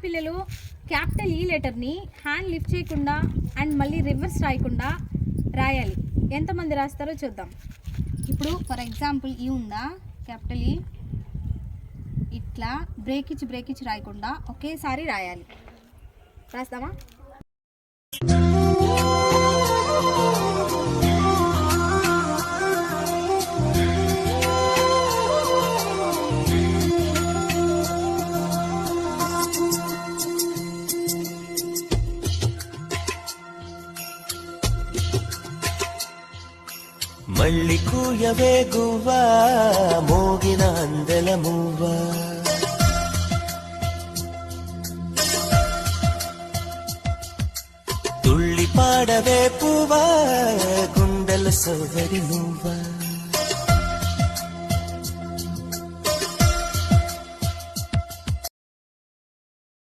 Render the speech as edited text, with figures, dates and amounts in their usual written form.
పిల్లలు క్యాపిటల్ ఈ లెటర్ని హ్యాండ్ లిఫ్ట్ చేయకుండా అండ్ మళ్ళీ రివర్స్ రాయకుండా రాయాలి. ఎంతమంది రాస్తారో చూద్దాం. ఇప్పుడు ఫర్ ఎగ్జాంపుల్ ఈ ఉందా, క్యాపిటల్ ఈ, ఇట్లా బ్రేక్ ఇచ్చి రాయకుండా ఒకేసారి రాయాలి. రాస్తామా? మళ్ళీ కూయవే గువ్వా మోగిన అందెల మువ్వా, తుళ్ళి పాడవే పువ్వా గుండెల సోదరి నువ్వా.